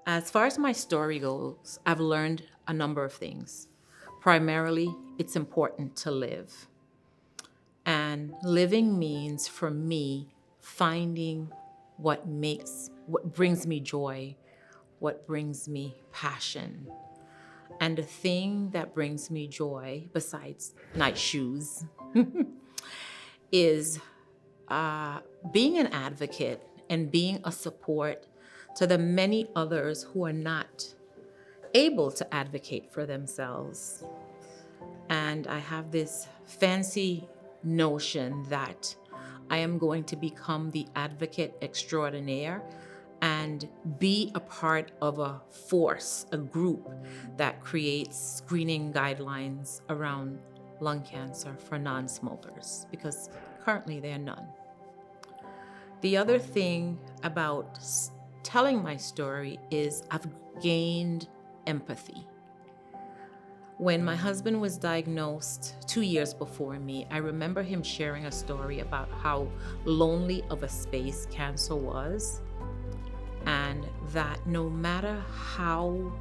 As far as my story goes, I've learned a number of things. Primarily, it's important to live. And living means for me finding what brings me joy, what brings me passion. And the thing that brings me joy, besides nice shoes, is being an advocate and being a support to the many others who are not able to advocate for themselves. And I have this fancy notion that I am going to become the advocate extraordinaire and be a part of a force, a group that creates screening guidelines around lung cancer for non smokers, because currently there are none. The other thing about telling my story is I've gained empathy. When my husband was diagnosed 2 years before me, I remember him sharing a story about how lonely of a space cancer was, and that no matter how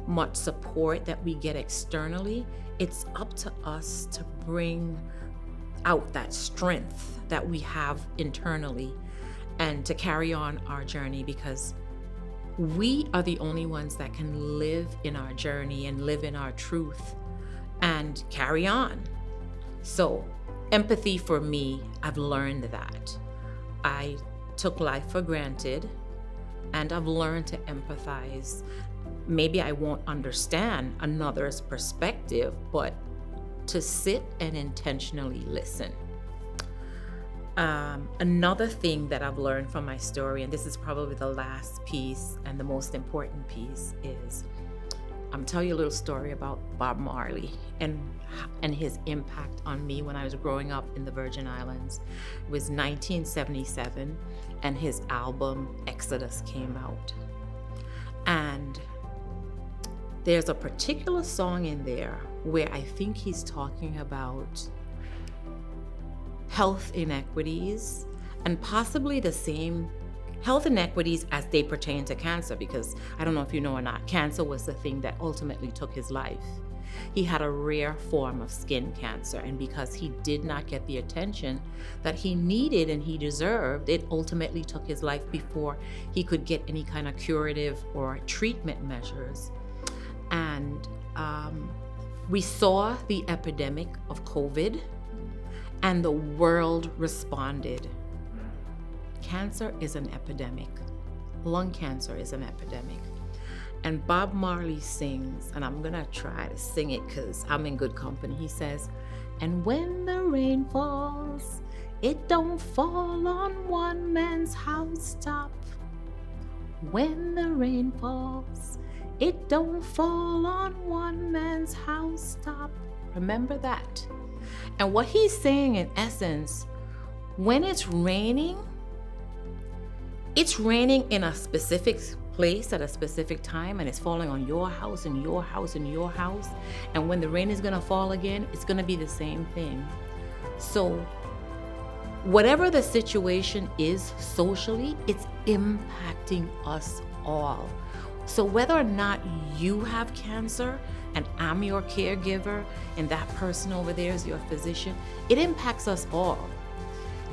much support that we get externally, it's up to us to bring out that strength that we have internally and to carry on our journey, because we are the only ones that can live in our journey and live in our truth and carry on. So, empathy for me, I've learned that. I took life for granted and I've learned to empathize. Maybe I won't understand another's perspective, but to sit and intentionally listen. Another thing that I've learned from my story, and this is probably the last piece and the most important piece, is I'm telling you a little story about Bob Marley and his impact on me when I was growing up in the Virgin Islands. It was 1977, and his album Exodus came out. And there's a particular song in there where I think he's talking about health inequities and possibly the same health inequities as they pertain to cancer, because I don't know if you know or not, cancer was the thing that ultimately took his life. He had a rare form of skin cancer, and because he did not get the attention that he needed and he deserved, it ultimately took his life before he could get any kind of curative or treatment measures. And we saw the epidemic of COVID, and the world responded. Cancer is an epidemic. Lung cancer is an epidemic. And Bob Marley sings, and I'm gonna try to sing it because I'm in good company. He says, "And when the rain falls, it don't fall on one man's housetop. When the rain falls, it don't fall on one man's housetop." Remember that. And what he's saying in essence, when it's raining in a specific place at a specific time, and it's falling on your house and your house and your house. And when the rain is gonna fall again, it's gonna be the same thing. So whatever the situation is socially, it's impacting us all. So whether or not you have cancer and I'm your caregiver and that person over there is your physician, it impacts us all.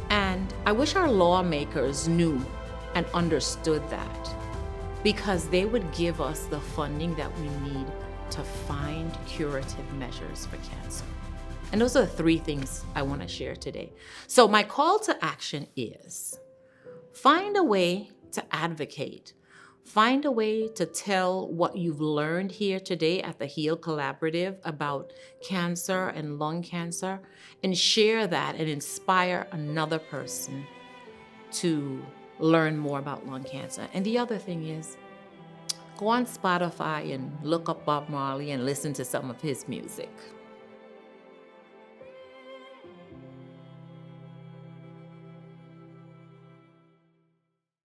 And I wish our lawmakers knew and understood that, because they would give us the funding that we need to find curative measures for cancer. And those are the three things I want to share today. So my call to action is find a way to advocate. Find a way to tell what you've learned here today at the HEAL Collaborative about cancer and lung cancer, and share that and inspire another person to learn more about lung cancer. And the other thing is, go on Spotify and look up Bob Marley and listen to some of his music.